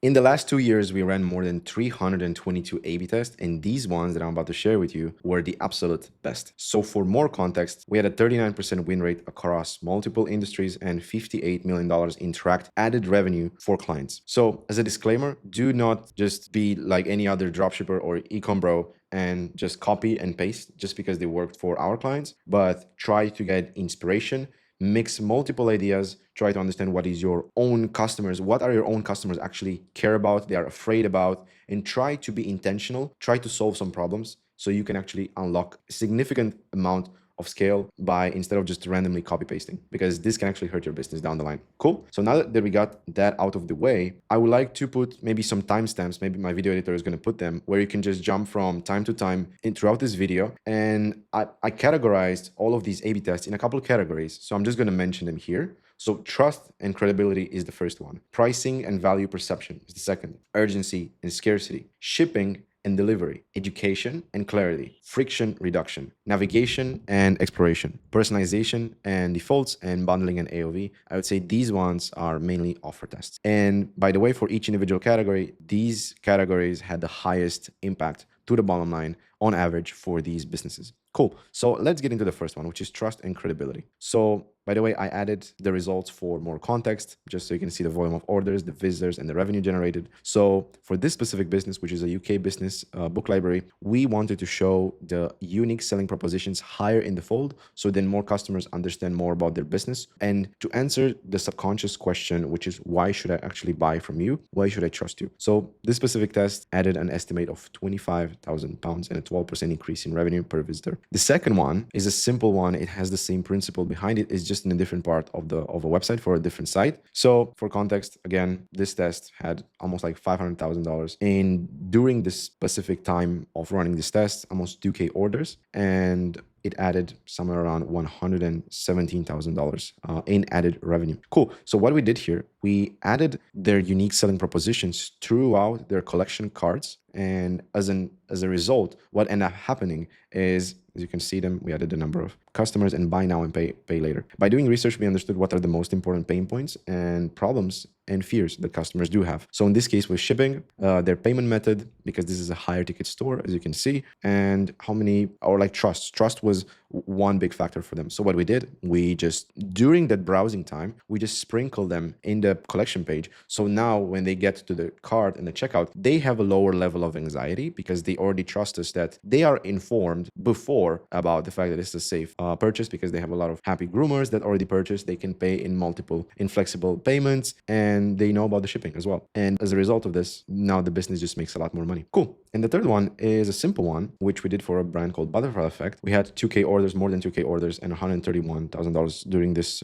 In the last 2 years, we ran more than 322 A/B tests, and these ones that I'm about to share with you were the absolute best. So for more context, we had a 39% win rate across multiple industries and $58 million in tracked added revenue for clients. So as a disclaimer, do not just be like any other dropshipper or e-com bro and just copy and paste just because they worked for our clients, but try to get inspiration, mix multiple ideas, try to understand what is your own customers, what are your own customers actually care about, they are afraid about, and try to be intentional, try to solve some problems so you can actually unlock a significant amount of scale by instead of just randomly copy pasting, because this can actually hurt your business down the line. Cool. So now that we got that out of the way, I would like to put maybe some timestamps. Maybe my video editor is going to put them where you can just jump from time to time throughout this video. And I categorized all of these A/B tests in a couple of categories. So I'm just going to mention them here. So trust and credibility is the first one. Pricing and value perception is the second. Urgency and scarcity. Shipping and delivery, education and clarity, friction reduction, navigation and exploration, personalization and defaults, and bundling and AOV. I would say these ones are mainly offer tests. And by the way, for each individual category, these categories had the highest impact to the bottom line on average for these businesses. Cool. So let's get into the first one, which is trust and credibility. So by the way, I added the results for more context, just so you can see the volume of orders, the visitors, and the revenue generated. So for this specific business, which is a UK business book library, we wanted to show the unique selling propositions higher in the fold, so then more customers understand more about their business. And to answer the subconscious question, which is why should I actually buy from you? Why should I trust you? So this specific test added an estimate of £25,000 and a 12% increase in revenue per visitor. The second one is a simple one. It has the same principle behind it. It's just in a different part of a website for a different site. So for context, again, this test had almost like $500,000. And during this specific time of running this test, almost 2K orders, and it added somewhere around $117,000 in added revenue. Cool. So what we did here, we added their unique selling propositions throughout their collection cards. And as a result, what ended up happening is, as you can see them, we added the number of customers and buy now and pay later. By doing research, we understood what are the most important pain points and problems and fears that customers do have. So in this case, with shipping, their payment method, because this is a higher ticket store, as you can see, and how many, or like trust. Trust was one big factor for them. So what we did, we just, during that browsing time, we just sprinkle them in the collection page. So now when they get to the cart and the checkout, they have a lower level of anxiety because they already trust us that they are informed before about the fact that it's a safe purchase, because they have a lot of happy groomers that already purchased. They can pay in multiple inflexible payments, and they know about the shipping as well. And as a result of this, now the business just makes a lot more money. Cool. And the third one is a simple one, which we did for a brand called Butterfly Effect. We had 2K orders, more than 2K orders, and $131,000 during this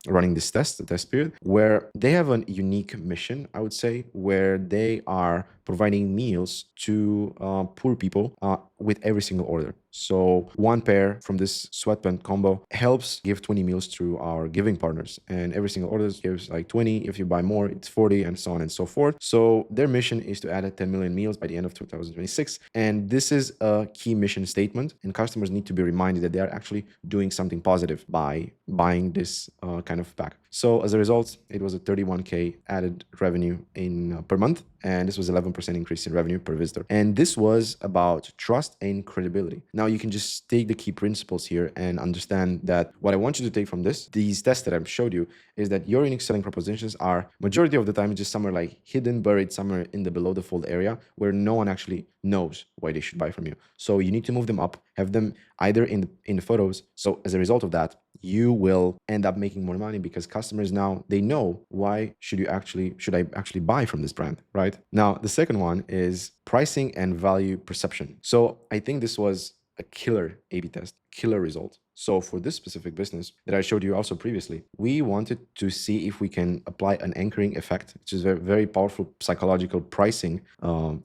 running this test, the test period, where they have a unique mission, I would say, where they are providing meals to poor people with every single order. So one pair from this sweatband combo helps give 20 meals through our giving partners, and every single order gives like 20. If you buy more, it's 40, and so on and so forth. So their mission is to add 10 million meals by the end of 2026. And this is a key mission statement, and customers need to be reminded that they are actually doing something positive by buying this kind of pack. So as a result, it was a 31K added revenue in per month, and this was 11% increase in revenue per visitor. And this was about trust and credibility. Now you can just take the key principles here and understand that what I want you to take from these tests that I've showed you, is that your unique selling propositions are majority of the time just somewhere like hidden, buried somewhere in the below the fold area where no one actually knows why they should buy from you. So you need to move them up, have them either in the photos. So as a result of that, you will end up making more money because customers now, they know why should I actually buy from this brand, right? Now, the second one is pricing and value perception. So I think this was a killer A/B test, killer result. So for this specific business that I showed you also previously, we wanted to see if we can apply an anchoring effect, which is a very powerful psychological pricing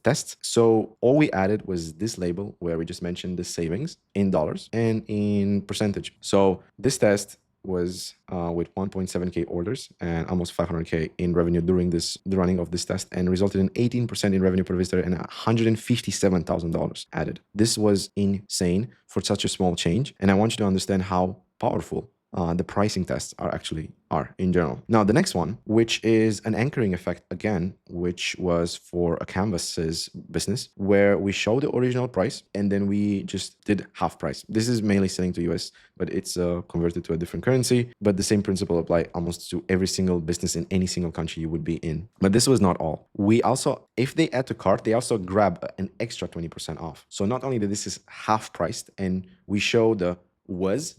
test. So all we added was this label where we just mentioned the savings in dollars and in percentage. So this test was with 1.7K orders and almost 500K in revenue during the running of this test, and resulted in 18% in revenue per visitor and $157,000 added. This was insane for such a small change, and I want you to understand how powerful the pricing tests are in general. Now, the next one, which is an anchoring effect again, which was for a canvas's business, where we show the original price and then we just did half price. This is mainly selling to US, but it's converted to a different currency. But the same principle apply almost to every single business in any single country you would be in. But this was not all. We also, if they add to cart, they also grab an extra 20% off. So not only that this is half priced and we show the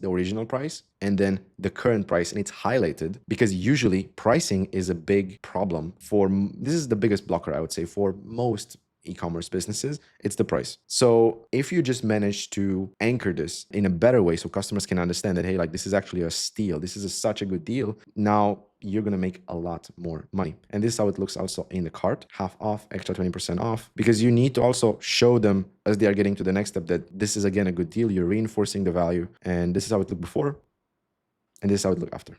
original price and then the current price, and it's highlighted because usually pricing is a big problem for this is the biggest blocker, I would say, for most e-commerce businesses. It's the price. So if you just manage to anchor this in a better way so customers can understand that, hey, like this is actually a steal, this is such a good deal, now you're going to make a lot more money. And this is how it looks also in the cart, half off, extra 20% off, because you need to also show them as they are getting to the next step that this is again a good deal. You're reinforcing the value. And this is how it looked before. And this is how it looked after.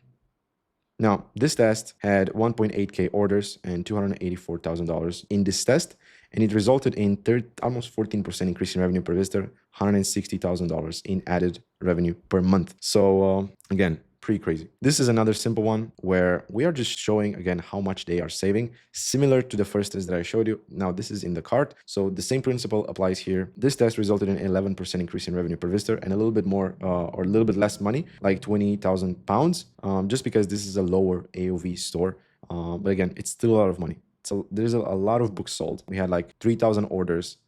Now, this test had 1.8K orders and $284,000 in this test, and it resulted in almost 14% increase in revenue per visitor, $160,000 in added revenue per month. So again, pretty crazy. This is another simple one where we are just showing again how much they are saving, similar to the first test that I showed you. Now this is in the cart, so the same principle applies here. This test resulted in 11% increase in revenue per visitor and a little bit more or a little bit less money, like 20,000 pounds, just because this is a lower AOV store. But again, it's still a lot of money. So there's a lot of books sold. We had like 3,000 orders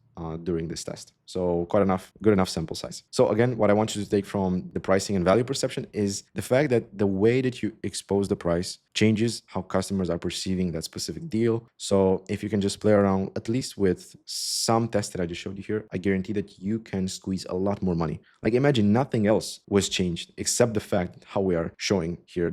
during this test. So good enough sample size. So again, what I want you to take from the pricing and value perception is the fact that the way that you expose the price changes how customers are perceiving that specific deal. So if you can just play around at least with some tests that I just showed you here, I guarantee that you can squeeze a lot more money. Like imagine nothing else was changed except the fact how we are showing here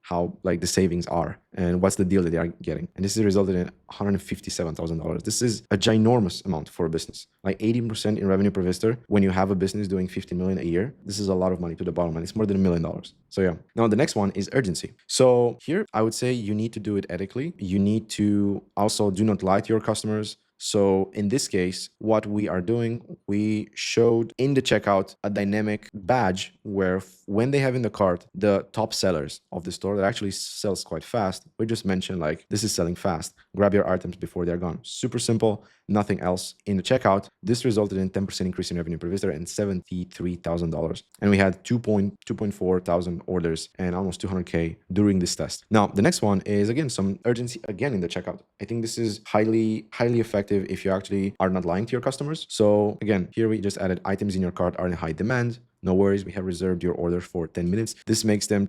how like the savings are and what's the deal that they are getting. And this has resulted in $157,000. This is a ginormous amount for a business. Like 18% in revenue per visitor. When you have a business doing 50 million a year, this is a lot of money to the bottom line. It's more than $1 million. So yeah. Now the next one is urgency. So here I would say you need to do it ethically. You need to also do not lie to your customers. So in this case, what we are doing, we showed in the checkout a dynamic badge where when they have in the cart the top sellers of the store that actually sells quite fast, we just mentioned like this is selling fast. Grab your items before they're gone. Super simple, nothing else in the checkout. This resulted in 10% increase in revenue per visitor and $73,000. And we had 2.4 thousand orders and almost 200K during this test. Now, the next one is again some urgency again in the checkout. I think this is highly effective if you actually are not lying to your customers. So again, here we just added items in your cart are in high demand. No worries, we have reserved your order for 10 minutes. This makes them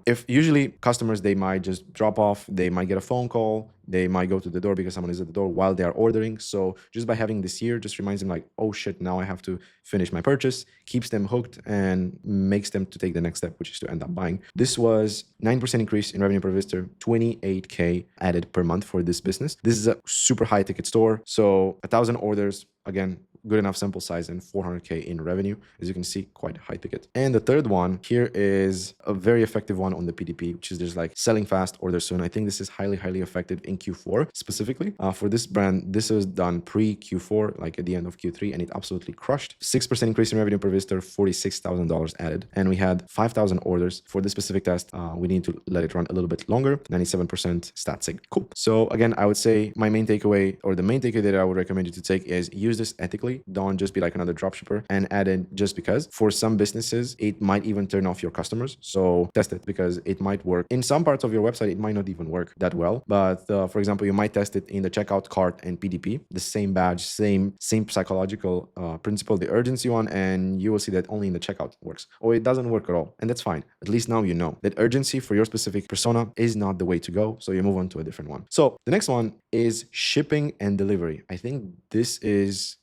if usually customers, they might just drop off, they might get a phone call, they might go to the door because someone is at the door while they are ordering. So just by having this here, just reminds them like, oh shit, now I have to finish my purchase, keeps them hooked and makes them to take the next step, which is to end up buying. This was 9% increase in revenue per visitor, 28K added per month for this business. This is a super high ticket store. So 1,000 orders, again, good enough sample size and 400K in revenue. As you can see, quite high ticket. And the third one here is a very effective one on the PDP, which is just like selling fast, order soon. I think this is highly effective in Q4 specifically. For this brand, this was done pre-Q4, like at the end of Q3, and it absolutely crushed. 6% increase in revenue per visitor, $46,000 added. And we had 5,000 orders for this specific test. We need to let it run a little bit longer, 97% stat sig. Cool. So again, I would say my main takeaway or the main takeaway that I would recommend you to take is use this ethically. Don't just be like another dropshipper and add it just because. For some businesses, it might even turn off your customers. So test it because it might work. In some parts of your website, it might not even work that well. But for example, you might test it in the checkout cart and PDP, the same badge, same psychological principle, the urgency one, and you will see that only in the checkout works. Or it doesn't work at all. And that's fine. At least now you know that urgency for your specific persona is not the way to go. So you move on to a different one. So the next one is shipping and delivery. I think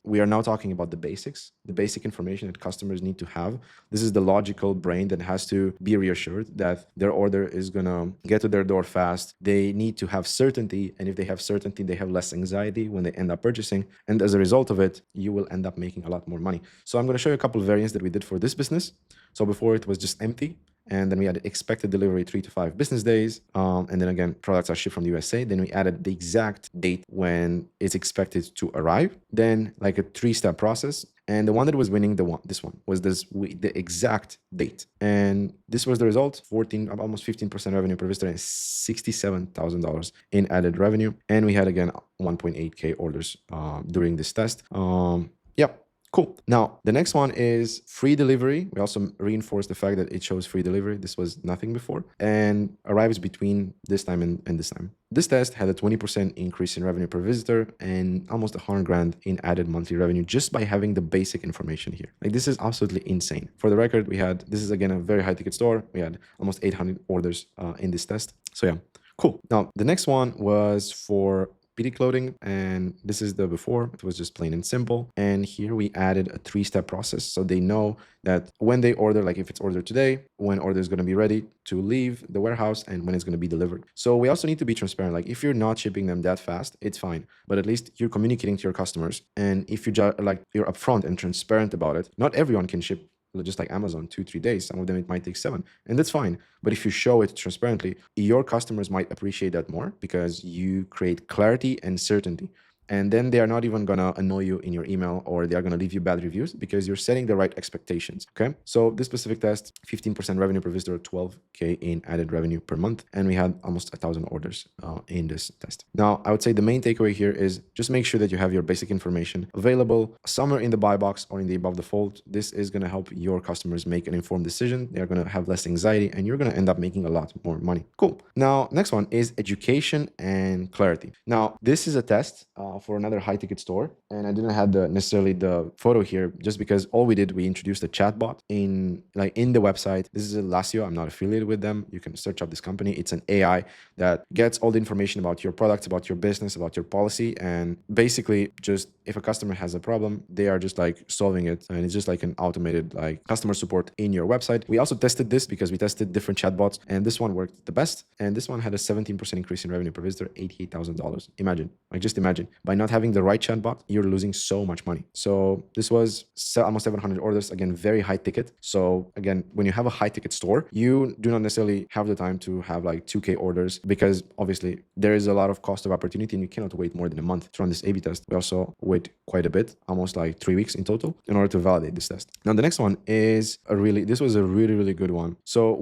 we are now talking about the basics, the basic information that customers need to have. This is the logical brain that has to be reassured that their order is going to get to their door fast. They need to have certainty. And if they have certainty, they have less anxiety when they end up purchasing. And as a result of it, you will end up making a lot more money. So I'm going to show you a couple of variants that we did for this business. So before it was just empty. And then we added expected delivery 3 to 5 business days. And then again, products are shipped from the USA. Then we added the exact date when it's expected to arrive. Then like a 3-step process. And the one that was winning, this one was the exact date. And this was the result: 14, almost 15% revenue per visitor and $67,000 in added revenue. And we had again 1.8K orders during this test. Yep. Cool. Now, the next one is free delivery. We also reinforced the fact that it shows free delivery. This was nothing before, and arrives between this time and this time. This test had a 20% increase in revenue per visitor and almost 100 grand in added monthly revenue just by having the basic information here. Like, this is absolutely insane. For the record, this is again a very high ticket store. We had almost 800 orders in this test. So yeah, cool. Now, the next one was for PD clothing, and this is the before. It was just plain and simple. And here we added a 3-step process, so they know that when they order, like if it's ordered today, when order is going to be ready to leave the warehouse, and when it's going to be delivered. So we also need to be transparent. Like, if you're not shipping them that fast, it's fine, but at least you're communicating to your customers. And if you're upfront and transparent about it, not everyone can ship just like Amazon, 2-3 days. Some of them it might take 7, and that's fine. But if you show it transparently, your customers might appreciate that more because you create clarity and certainty. And then they are not even gonna annoy you in your email, or they are gonna leave you bad reviews because you're setting the right expectations. Okay. So this specific test, 15% revenue per visitor, 12K in added revenue per month, and we had almost 1,000 orders in this test. Now, I would say the main takeaway here is just make sure that you have your basic information available somewhere in the buy box or in the above the fold. This is gonna help your customers make an informed decision. They are gonna have less anxiety, and you're gonna end up making a lot more money. Cool. Now, next one is education and clarity. Now, this is a test for another high ticket store, and I didn't have necessarily the photo here just because all we did, we introduced a chatbot in the website. This is a Lasio. I'm not affiliated with them. You can search up this company. It's an AI that gets all the information about your products, about your business, about your policy, and basically just if a customer has a problem, they are just like solving it, and it's just like an automated like customer support in your website. We also tested this because we tested different chatbots, and this one worked the best, and this one had a 17% increase in revenue per visitor, $88,000. Imagine, just imagine, by not having the right chatbot, you're losing so much money. So this was almost 700 orders, again, very high ticket. So again, when you have a high ticket store, you do not necessarily have the time to have like 2K orders, because obviously there is a lot of cost of opportunity and you cannot wait more than a month to run this A/B test. We also wait quite a bit, almost like 3 weeks in total, in order to validate this test. Now, the next one is this was a really, really good one. So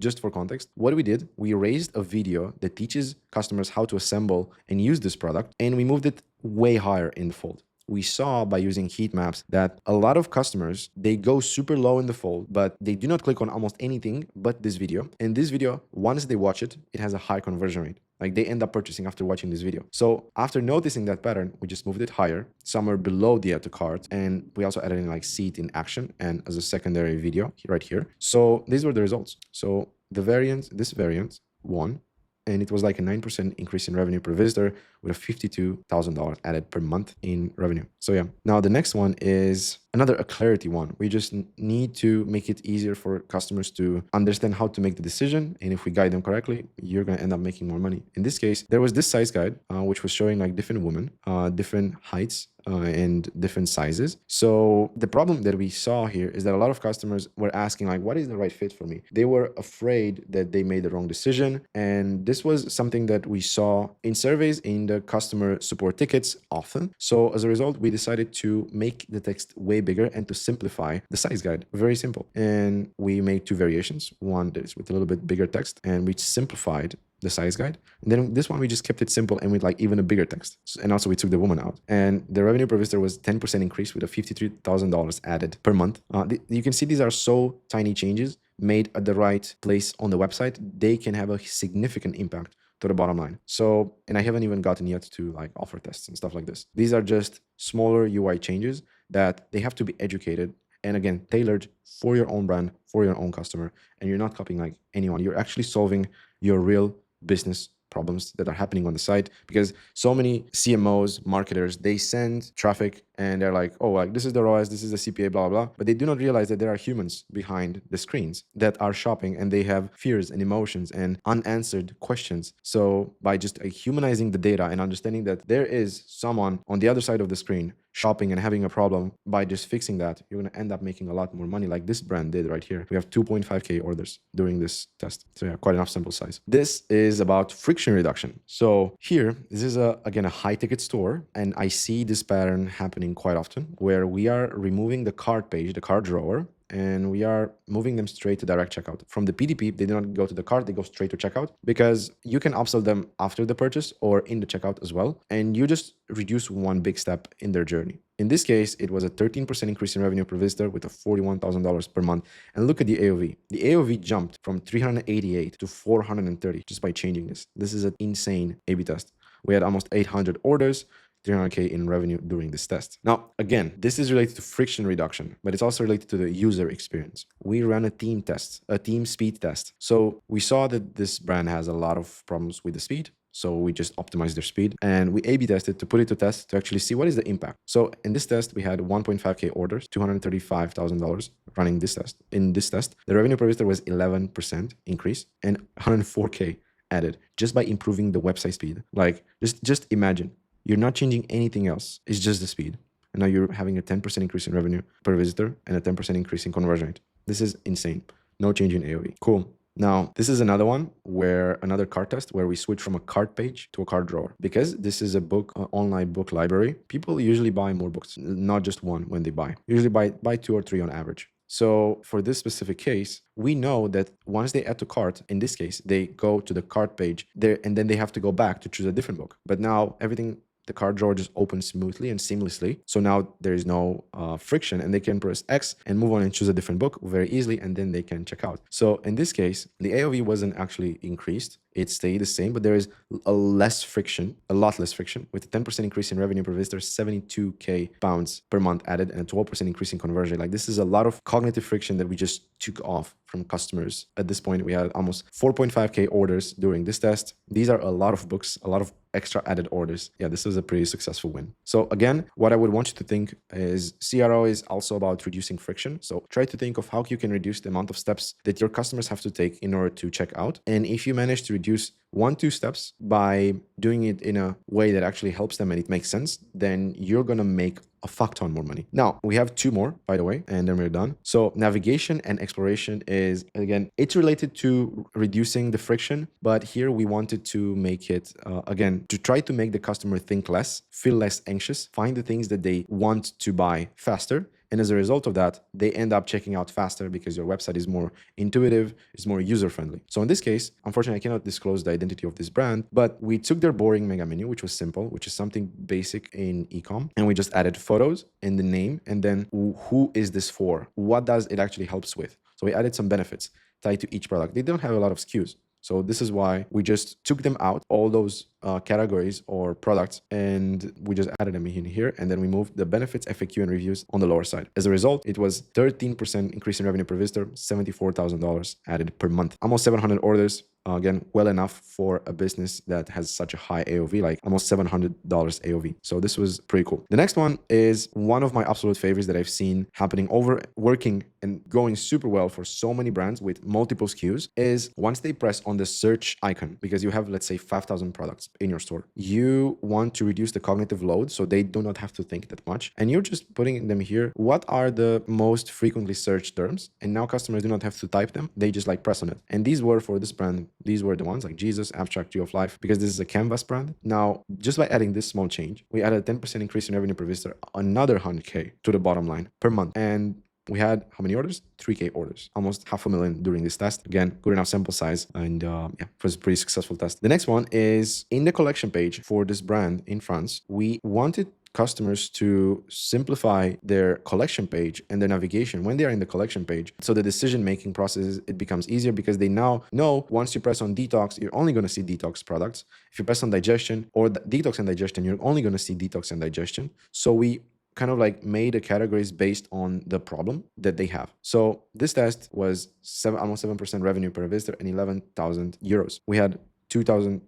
just for context, what we did, we raised a video that teaches customers how to assemble and use this product, and we moved it way higher in the fold. We saw by using heat maps that a lot of customers, they go super low in the fold, but they do not click on almost anything but this video. And this video, once they watch it, it has a high conversion rate. Like, they end up purchasing after watching this video. So after noticing that pattern, we just moved it higher, somewhere below the add to cart. And we also added in like see it in action and as a secondary video right here. So these were the results. So this variant won, and it was like a 9% increase in revenue per visitor with a $52,000 added per month in revenue. So yeah, now the next one is a clarity one. We just need to make it easier for customers to understand how to make the decision. And if we guide them correctly, you're going to end up making more money. In this case, there was this size guide, which was showing like different women, different heights, and different sizes. So the problem that we saw here is that a lot of customers were asking like, what is the right fit for me? They were afraid that they made the wrong decision. And this was something that we saw in surveys in the customer support tickets often. So as a result, we decided to make the text way bigger and to simplify the size guide. Very simple. And we made 2 variations. One that is with a little bit bigger text, and we simplified the size guide. And then this one, we just kept it simple and with like even a bigger text. And also we took the woman out. And the revenue per visitor was 10% increase with a $53,000 added per month. You can see these are so tiny changes made at the right place on the website. They can have a significant impact to the bottom line. So, and I haven't even gotten yet to like offer tests and stuff like this. These are just smaller UI changes that they have to be educated and again, tailored for your own brand, for your own customer. And you're not copying like anyone. You're actually solving your real business problems that are happening on the site, because so many CMOs, marketers, they send traffic and they're like, oh, like this is the ROAS, this is the CPA, blah, blah, blah. But they do not realize that there are humans behind the screens that are shopping, and they have fears and emotions and unanswered questions. So by just humanizing the data and understanding that there is someone on the other side of the screen shopping and having a problem, by just fixing that, you're going to end up making a lot more money, like this brand did right here. We have 2.5K orders during this test. So yeah, quite enough sample size. This is about friction reduction. So here, this is again a high ticket store, and I see this pattern happening quite often, where we are removing the cart page, the cart drawer, and we are moving them straight to direct checkout. From the PDP, they do not go to the cart, they go straight to checkout, because you can upsell them after the purchase or in the checkout as well. And you just reduce one big step in their journey. In this case, it was a 13% increase in revenue per visitor with a $41,000 per month. And look at the AOV. The AOV jumped from 388 to 430 just by changing this. This is an insane A/B test. We had almost 800 orders, 300K in revenue during this test. Now, again, this is related to friction reduction, but it's also related to the user experience. We ran a team test, a team speed test. So we saw that this brand has a lot of problems with the speed. So we just optimized their speed, and we A/B tested to put it to test to actually see what is the impact. So in this test, we had 1.5K orders, $235,000 running this test. In this test, the revenue per visitor was 11% increase and 104K added just by improving the website speed. Like just imagine, you're not changing anything else. It's just the speed. And now you're having a 10% increase in revenue per visitor and a 10% increase in conversion rate. This is insane. No change in AOV. Cool. Now, this is another one where another cart test where we switch from a cart page to a cart drawer. Because this is a book, online book library, people usually buy more books, not just one when they buy. Usually buy 2 or 3 on average. So for this specific case, we know that once they add to cart, in this case, they go to the cart page there, and then they have to go back to choose a different book. But now everything, the cart drawer just opens smoothly and seamlessly. So now there is no friction, and they can press X and move on and choose a different book very easily, and then they can check out. So in this case, the AOV wasn't actually increased. It stayed the same, but there is a lot less friction, with a 10% increase in revenue per visitor, 72K pounds per month added, and a 12% increase in conversion. Like, this is a lot of cognitive friction that we just took off from customers. At this point, we had almost 4.5K orders during this test. These are a lot of books, a lot of extra added orders. Yeah, this was a pretty successful win. So again, what I would want you to think is CRO is also about reducing friction. So try to think of how you can reduce the amount of steps that your customers have to take in order to check out. And if you manage to reduce 1-2 steps by doing it in a way that actually helps them and it makes sense, then you're going to make a fuck ton more money. Now, we have 2 more, by the way, and then we're done. So navigation and exploration is, again, it's related to reducing the friction, but here we wanted to make it, again, to try to make the customer think less, feel less anxious, find the things that they want to buy faster. And as a result of that, they end up checking out faster because your website is more intuitive, is more user-friendly. So in this case, unfortunately, I cannot disclose the identity of this brand, but we took their boring mega menu, which was simple, which is something basic in e-com, and we just added photos and the name, and then who is this for? What does it actually helps with? So we added some benefits tied to each product. They don't have a lot of SKUs. So this is why we just took them out, all those categories or products, and we just added them in here. And then we moved the benefits, FAQ, and reviews on the lower side. As a result, it was 13% increase in revenue per visitor, $74,000 added per month. Almost 700 orders. Again, well enough for a business that has such a high AOV, like almost $700 AOV. So this was pretty cool. The next one is one of my absolute favorites that I've seen happening working and going super well for so many brands with multiple SKUs is once they press on the search icon, because you have, let's say, 5,000 products in your store, you want to reduce the cognitive load so they do not have to think that much. And you're just putting them here. What are the most frequently searched terms? And now customers do not have to type them. They just like press on it. And these were for this brand. These were the ones like Jesus, Abstract, Tree of Life, because this is a canvas brand. Now, just by adding this small change, we added a 10% increase in revenue per visitor, another 100K to the bottom line per month. And we had how many orders? 3K orders, almost 500,000 during this test. Again, good enough sample size, and yeah, it was a pretty successful test. The next one is in the collection page for this brand in France. We wanted customers to simplify their collection page and their navigation when they are in the collection page. So the decision-making process, it becomes easier because they now know once you press on detox, you're only going to see detox products. If you press on digestion or detox and digestion, you're only going to see detox and digestion. So we kind of like made the categories based on the problem that they have. So this test was almost 7% revenue per visitor and 11,000 euros. We had 2,000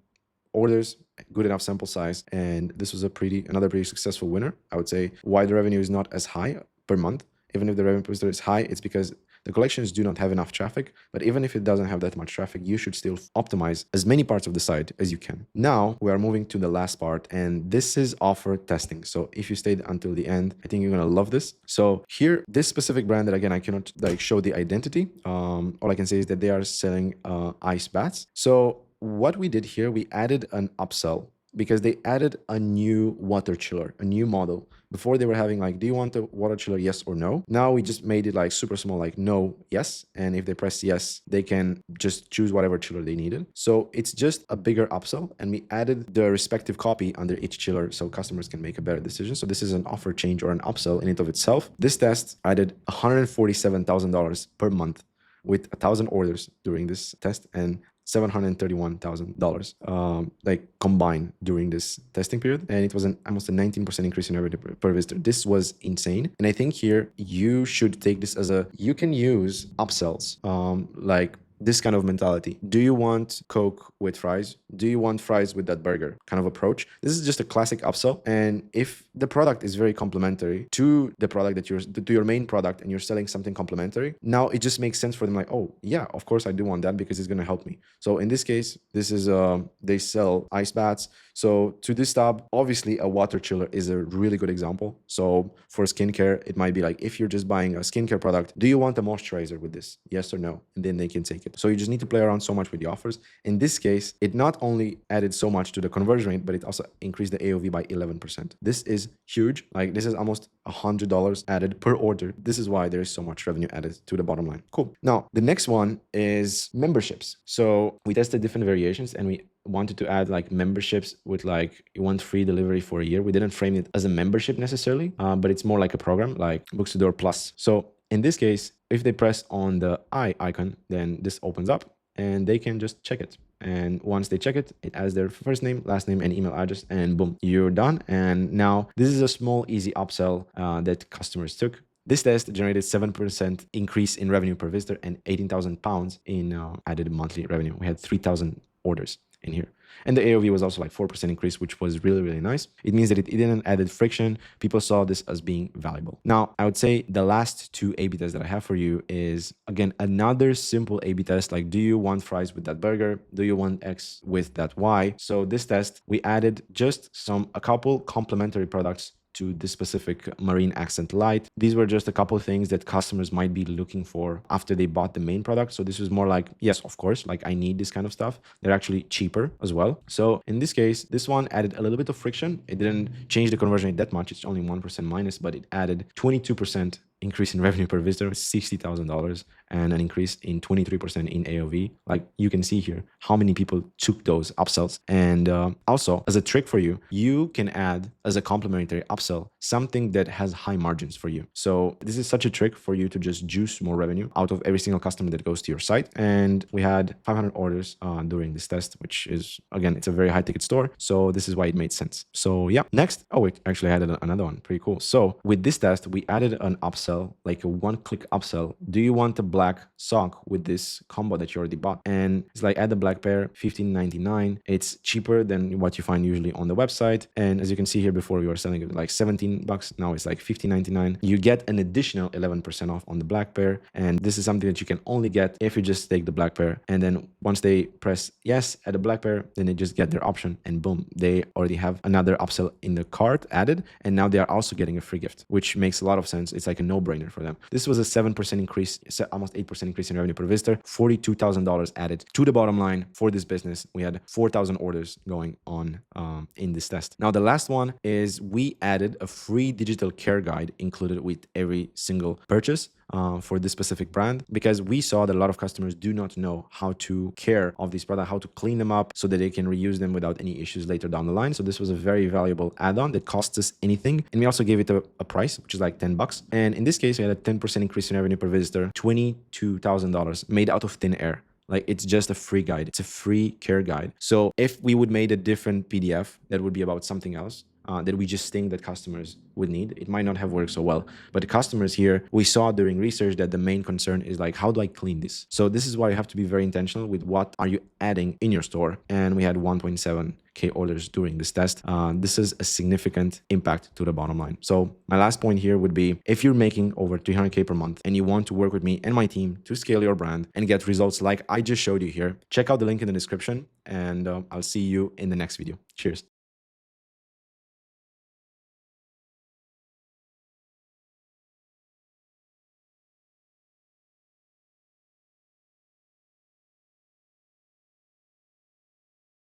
orders, good enough sample size, and this was another pretty successful winner. I would say why the revenue is not as high per month. Even if the revenue per visitor is high, it's because the collections do not have enough traffic. But even if it doesn't have that much traffic, you should still optimize as many parts of the site as you can. Now we are moving to the last part, and this is offer testing. So if you stayed until the end, I think you're gonna love this. So here, this specific brand that again I cannot like show the identity. All I can say is that they are selling ice baths. So what we did here, we added an upsell because they added a new water chiller, a new model. Before they were having like, do you want a water chiller, yes or no? Now we just made it like super small, like no, yes. And if they press yes, they can just choose whatever chiller they needed. So it's just a bigger upsell, and we added the respective copy under each chiller so customers can make a better decision. So this is an offer change or an upsell in and of itself. This test added $147,000 per month with 1,000 orders during this test, and $731,000 like combined during this testing period, and it was almost a 19% increase in revenue per visitor. This was insane, and I think here you should take this as you can use upsells like this kind of mentality. Do you want Coke with fries? Do you want fries with that burger kind of approach? This is just a classic upsell. And if the product is very complementary to the product that to your main product, and you're selling something complementary, now it just makes sense for them, like, oh yeah, of course I do want that because it's going to help me. So in this case, this is they sell ice baths. So to this tab, obviously a water chiller is a really good example. So for skincare, it might be like, if you're just buying a skincare product, do you want a moisturizer with this? Yes or no? And then they can take it. So you just need to play around so much with the offers. In this case, it not only added so much to the conversion rate, but it also increased the AOV by 11%. This is huge. Like, this is almost $100 added per order. This is why there is so much revenue added to the bottom line. Cool. Now, the next one is memberships. So we tested different variations, and we wanted to add like memberships with like, you want free delivery for a year. We didn't frame it as a membership necessarily, but it's more like a program like Books to Door Plus. So in this case, if they press on the icon, then this opens up and they can just check it. And once they check it, it adds their first name, last name, and email address, and boom, you're done. And now this is a small, easy upsell that customers took. This test generated 7% increase in revenue per visitor and 18,000 pounds in added monthly revenue. We had 3,000 orders in here. And the AOV was also like 4% increase, which was really, really nice. It means that it didn't added friction. People saw this as being valuable. Now, I would say the last two A/B tests that I have for you is, again, another simple A/B test. Like, do you want fries with that burger? Do you want X with that Y? So this test, we added just a couple complementary products to this specific marine accent light. These were just a couple of things that customers might be looking for after they bought the main product. So this was more like, yes, of course, like I need this kind of stuff. They're actually cheaper as well. So in this case, this one added a little bit of friction. It didn't change the conversion rate that much. It's only 1% minus, but it added 22% increase in revenue per visitor, $60,000, and an increase in 23% in AOV. Like, you can see here how many people took those upsells. And also, as a trick for you, you can add as a complementary upsell something that has high margins for you. So this is such a trick for you to just juice more revenue out of every single customer that goes to your site. And we had 500 orders during this test, which is, again, it's a very high ticket store. So this is why it made sense. So yeah, next. Oh, wait, actually I added another one. Pretty cool. So with this test, we added an upsell, like a one-click upsell. Do you want a black sock with this combo that you already bought? And it's like, add the black pair, $15.99. It's cheaper than what you find usually on the website. And as you can see here, before we were selling it like $17, now it's like $15.99. You get an additional 11% off on the black pair. And this is something that you can only get if you just take the black pair. And then once they press yes at the black pair, then they just get their option, and boom, they already have another upsell in the cart added. And now they are also getting a free gift, which makes a lot of sense. It's like a no-brainer for them. This was a 7% increase, almost 8% increase in revenue per visitor, $42,000 added to the bottom line for this business. We had 4,000 orders going on in this test. Now, the last one is we added a free digital care guide included with every single purchase for this specific brand, because we saw that a lot of customers do not know how to care of these products, how to clean them up so that they can reuse them without any issues later down the line. So this was a very valuable add-on that costs us anything. And we also gave it a price, which is like $10. And in this case, we had a 10% increase in revenue per visitor, $22,000 made out of thin air. Like, it's just a free guide. It's a free care guide. So if we would made a different PDF that would be about something else, that we just think that customers would need, it might not have worked so well. But the customers here, we saw during research that the main concern is like, how do I clean this? So this is why you have to be very intentional with what are you adding in your store. And we had 1.7K orders during this test. This is a significant impact to the bottom line. So my last point here would be, if you're making over 300K per month and you want to work with me and my team to scale your brand and get results like I just showed you here, check out the link in the description, and I'll see you in the next video. Cheers.